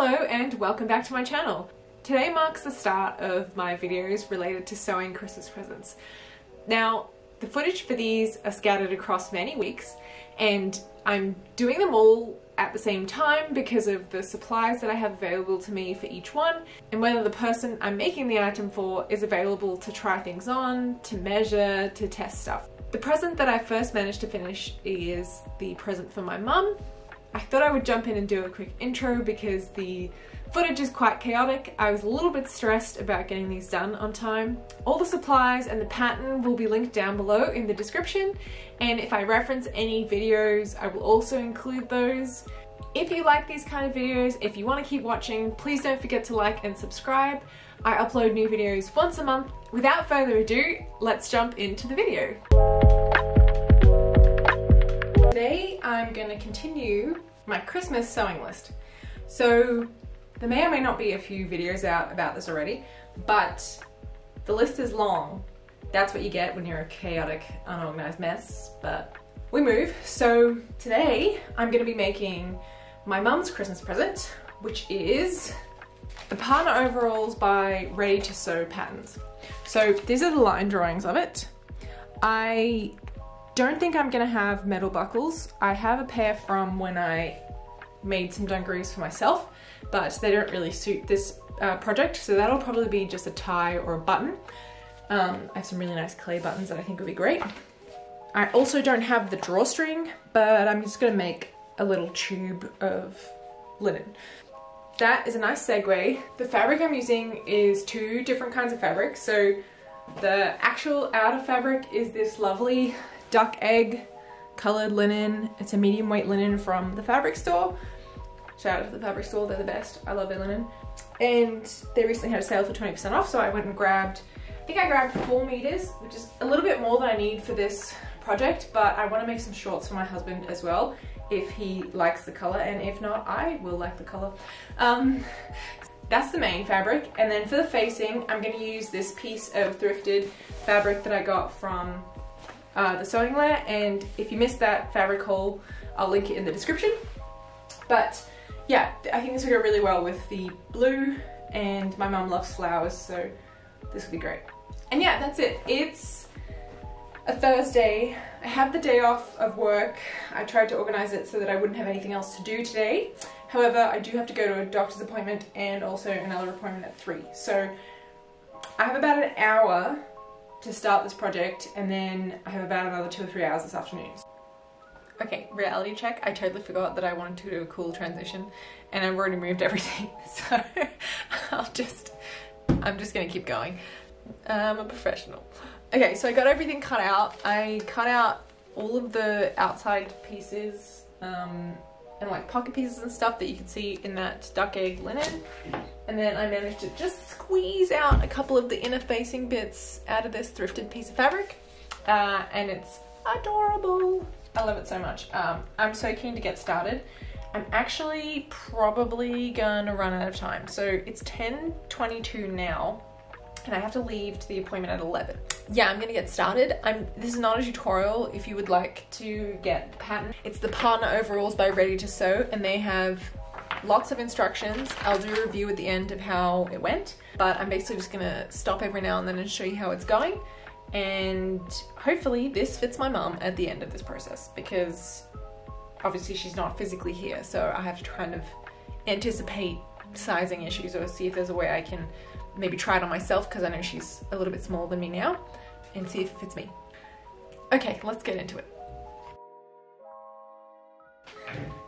Hello and welcome back to my channel. Today marks the start of my videos related to sewing Christmas presents. Now, the footage for these are scattered across many weeks and I'm doing them all at the same time because of the supplies that I have available to me for each one and whether the person I'm making the item for is available to try things on, to measure, to test stuff. The present that I first managed to finish is the present for my mum. I thought I would jump in and do a quick intro because the footage is quite chaotic. I was a little bit stressed about getting these done on time. All the supplies and the pattern will be linked down below in the description, and if I reference any videos I will also include those. If you like these kind of videos, if you want to keep watching, please don't forget to like and subscribe. I upload new videos once a month. Without further ado, let's jump into the video. Today I'm going to continue my Christmas sewing list. So there may or may not be a few videos out about this already, but the list is long. That's what you get when you're a chaotic, unorganized mess, but we move. So today I'm going to be making my mum's Christmas present, which is the partner overalls by Ready to Sew Patterns. So these are the line drawings of it. I don't think I'm gonna have metal buckles. I have a pair from when I made some dungarees for myself, but they don't really suit this project, so that'll probably be just a tie or a button. I have some really nice clay buttons that I think would be great. I also don't have the drawstring, but I'm just gonna make a little tube of linen. That is a nice segue. The fabric I'm using is two different kinds of fabric. So the actual outer fabric is this lovely duck egg colored linen. It's a medium weight linen from the fabric store. Shout out to the fabric store, they're the best. I love their linen. And they recently had a sale for 20% off, so I went and grabbed, I think I grabbed 4 meters, which is a little bit more than I need for this project, but I want to make some shorts for my husband as well, if he likes the color, and if not, I will like the color. That's the main fabric, and then for the facing, I'm going to use this piece of thrifted fabric that I got from the sewing layer, and if you missed that fabric haul, I'll link it in the description. But yeah, I think this will go really well with the blue, and my mum loves flowers, so this will be great. And yeah, that's it. It's a Thursday. I have the day off of work. I tried to organize it so that I wouldn't have anything else to do today. However, I do have to go to a doctor's appointment and also another appointment at 3. So I have about an hour to start this project, and then I have about another 2 or 3 hours this afternoon. Okay, reality check. I totally forgot that I wanted to do a cool transition and I've already moved everything, so I'm just gonna keep going. I'm a professional. Okay, so I got everything cut out. I cut out all of the outside pieces and like pocket pieces and stuff that you can see in that duck egg linen. And then I managed to just squeeze out a couple of the inner facing bits out of this thrifted piece of fabric. And it's adorable. I love it so much. I'm so keen to get started. I'm actually probably gonna run out of time. So it's 10:22 now and I have to leave to the appointment at 11. Yeah, I'm gonna get started. This is not a tutorial if you would like to get the pattern. It's the partner overalls by Ready to Sew, and they have lots of instructions. I'll do a review at the end of how it went, but I'm basically just gonna stop every now and then and show you how it's going. And hopefully this fits my mum at the end of this process, because obviously she's not physically here, so I have to kind of anticipate sizing issues or see if there's a way I can maybe try it on myself, because I know she's a little bit smaller than me now, and see if it fits me. Okay, let's get into it.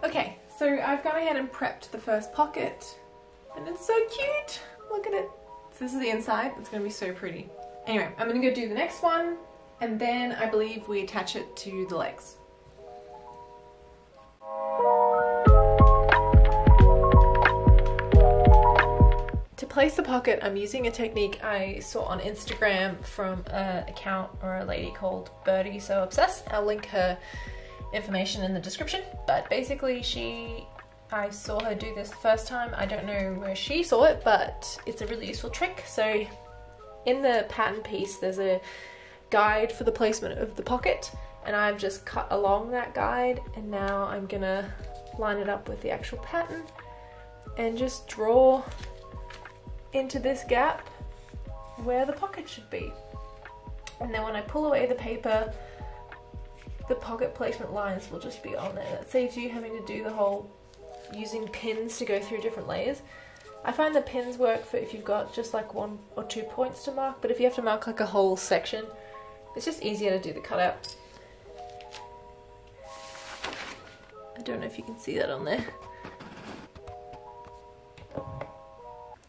Okay, so I've gone ahead and prepped the first pocket, and it's so cute. Look at it. So this is the inside. It's gonna be so pretty. Anyway, I'm gonna go do the next one, and then I believe we attach it to the legs. To place the pocket, I'm using a technique I saw on Instagram from an account or a lady called Birdie So Obsessed. I'll link her information in the description, but basically I saw her do this the first time. I don't know where she saw it, but it's a really useful trick. So in the pattern piece, there's a guide for the placement of the pocket, and I've just cut along that guide, and now I'm gonna line it up with the actual pattern and just draw into this gap where the pocket should be. And then when I pull away the paper, the pocket placement lines will just be on there. That saves you having to do the whole using pins to go through different layers. I find the pins work for if you've got just like 1 or 2 points to mark, but if you have to mark like a whole section, it's just easier to do the cutout. I don't know if you can see that on there.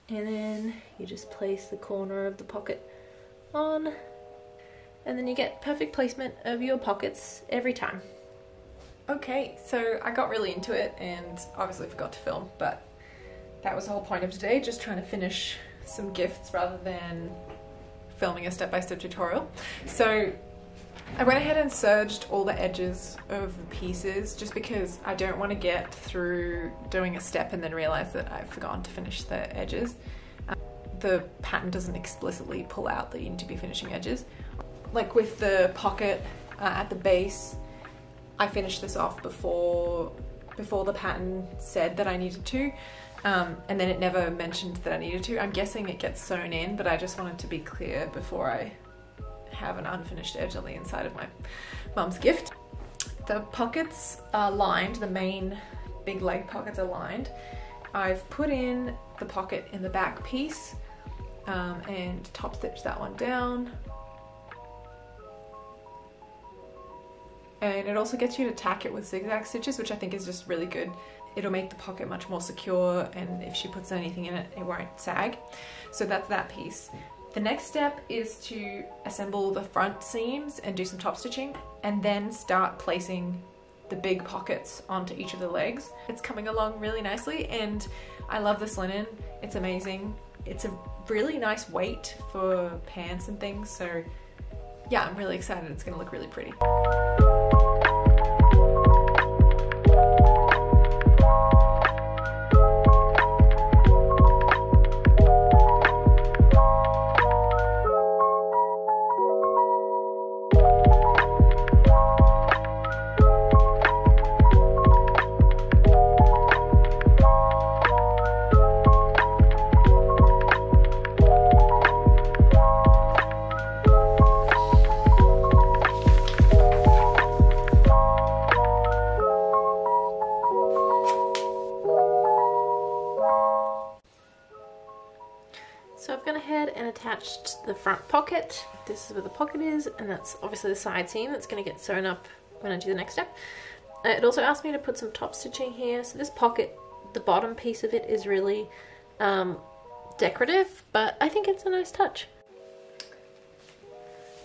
And then you just place the corner of the pocket on, and then you get perfect placement of your pockets every time. Okay, so I got really into it and obviously forgot to film, but that was the whole point of today, just trying to finish some gifts rather than filming a step-by-step tutorial. So I went ahead and serged all the edges of the pieces just because I don't want to get through doing a step and then realize that I've forgotten to finish the edges. The pattern doesn't explicitly pull out that you need to be finishing edges. Like with the pocket at the base, I finished this off before the pattern said that I needed to, and then it never mentioned that I needed to. I'm guessing it gets sewn in, but I just wanted to be clear before I have an unfinished edge on the inside of my mum's gift. The pockets are lined, the main big leg pockets are lined. I've put in the pocket in the back piece and top stitch that one down. And it also gets you to tack it with zigzag stitches, which I think is just really good. It'll make the pocket much more secure, and if she puts anything in it, it won't sag. So that's that piece. The next step is to assemble the front seams and do some top stitching, and then start placing the big pockets onto each of the legs. It's coming along really nicely, and I love this linen. It's amazing. It's a really nice weight for pants and things, so yeah, I'm really excited. It's gonna look really pretty. So I've gone ahead and attached the front pocket. This is where the pocket is, and that's obviously the side seam that's going to get sewn up when I do the next step. It also asked me to put some top stitching here. So this pocket, the bottom piece of it is really decorative, but I think it's a nice touch.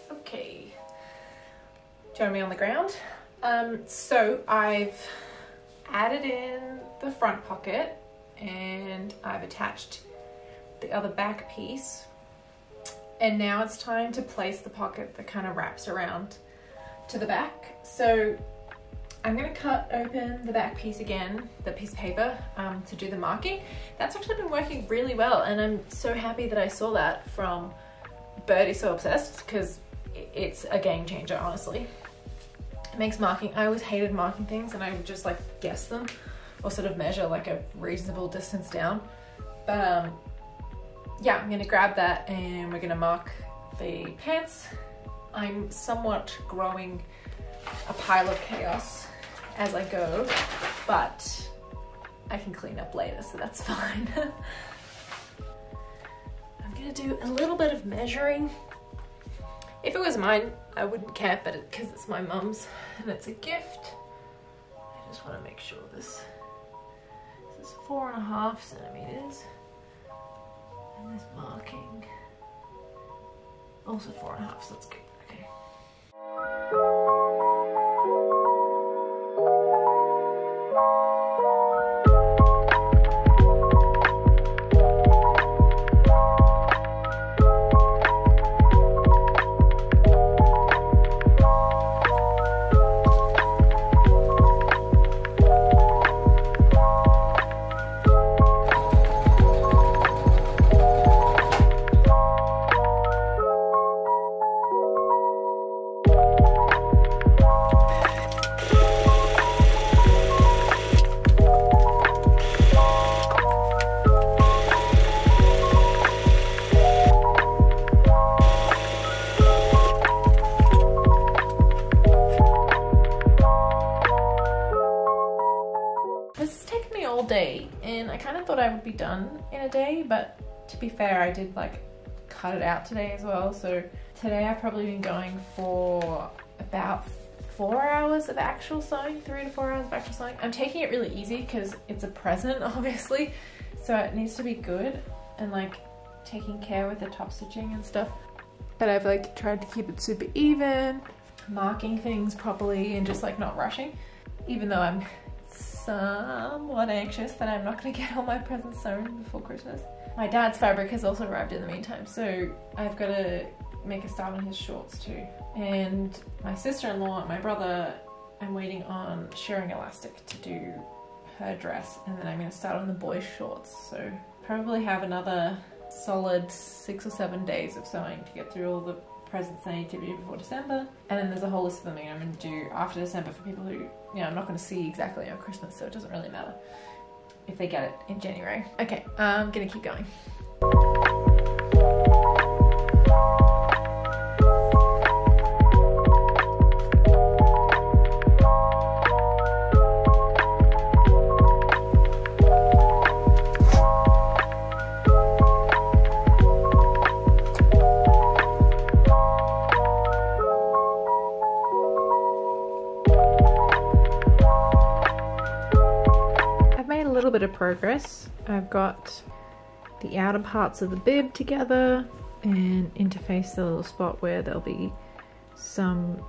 Okay, join me on the ground. So I've added in the front pocket and I've attached the other back piece, and now it's time to place the pocket that kind of wraps around to the back. So I'm going to cut open the back piece again, the piece of paper, to do the marking. That's actually been working really well, and I'm so happy that I saw that from Birdie So Obsessed, because it's a game changer, honestly. It makes marking, I always hated marking things and I would just like guess them or sort of measure like a reasonable distance down, but yeah, I'm gonna grab that and we're gonna mark the pants. I'm somewhat growing a pile of chaos as I go, but I can clean up later, so that's fine. I'm gonna do a little bit of measuring. If it was mine, I wouldn't care, but because it's my mum's and it's a gift, I just wanna make sure this is 4.5 centimeters. And this marking, also 4.5, so that's good, okay. kind of thought I would be done in a day, but to be fair, I did like cut it out today as well. So today I've probably been going for about 4 hours of actual sewing, 3 to 4 hours of actual sewing. I'm taking it really easy because it's a present, obviously, so it needs to be good and like taking care with the top stitching and stuff. But I've like tried to keep it super even, marking things properly and just like not rushing, even though I'm somewhat anxious that I'm not going to get all my presents sewn before Christmas. My dad's fabric has also arrived in the meantime, so I've got to make a start on his shorts too. And my sister-in-law and my brother, I'm waiting on shearing elastic to do her dress, and then I'm going to start on the boys' shorts. So probably have another solid 6 or 7 days of sewing to get through all the presents I need to do before December. And then there's a whole list of them I'm going to do after December for people who, you know, I'm not going to see exactly on Christmas, so it doesn't really matter if they get it in January. Okay, I'm going to keep going. Bit of progress. I've got the outer parts of the bib together and interfaced the little spot where there'll be some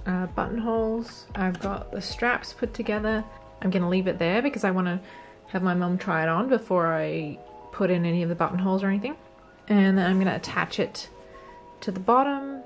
buttonholes. I've got the straps put together. I'm gonna leave it there because I want to have my mum try it on before I put in any of the buttonholes or anything. And then I'm gonna attach it to the bottom.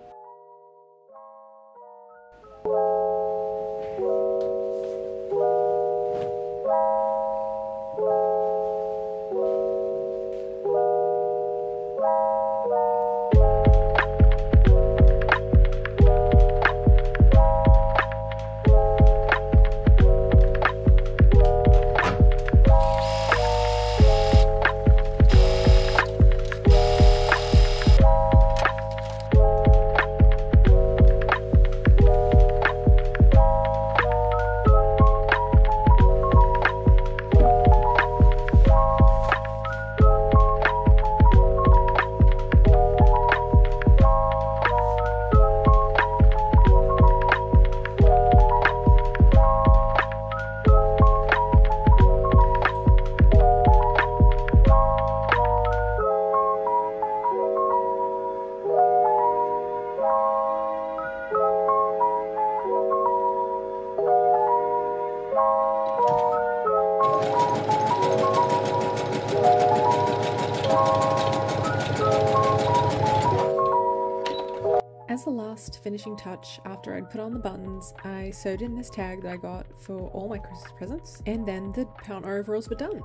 As a last finishing touch, after I'd put on the buttons, I sewed in this tag that I got for all my Christmas presents, and then the partner overalls were done.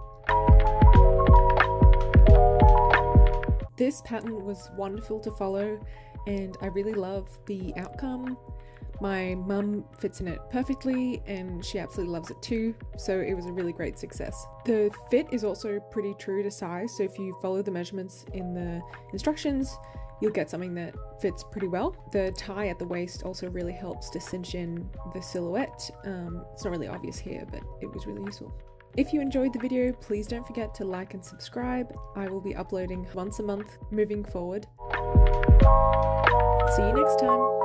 This pattern was wonderful to follow, and I really love the outcome. My mum fits in it perfectly, and she absolutely loves it too, so it was a really great success. The fit is also pretty true to size, so if you follow the measurements in the instructions, you'll get something that fits pretty well. The tie at the waist also really helps to cinch in the silhouette. It's not really obvious here, but it was really useful. If you enjoyed the video, please don't forget to like and subscribe. I will be uploading once a month moving forward. See you next time.